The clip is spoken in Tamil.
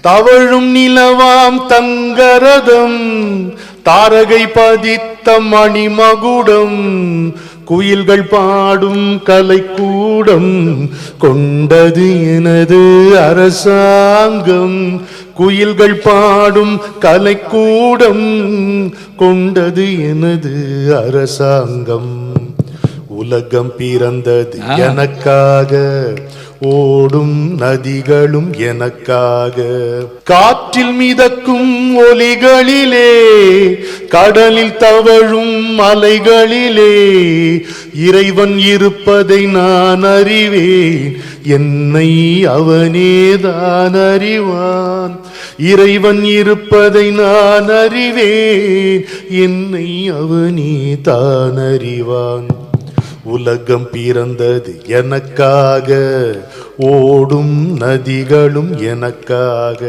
தவழும் நிலவாம் தங்கரதம் தாரகை பதித்த மணிமகுடம் குயில்கள் பாடும் கலைக்கூடம் கொண்டது எனது அரசாங்கம். குயில்கள் பாடும் கலைக்கூடம் கொண்டது எனது அரசாங்கம். உலகம் பிறந்தது எனக்காக, ஓடும் நதிகளும் எனக்காக. காற்றில் மிதக்கும் ஒலிகளிலே, கடலில் தவழும் அலைகளிலே இறைவன் இருப்பதை நான் அறிவேன். என்னை அவனேதான் அறிவான். இறைவன் இருப்பதை நான் அறிவேன். என்னை அவனே தான் அறிவான். உலகம் பிறந்தது எனக்காக, ஓடும் நதிகளும் எனக்காக.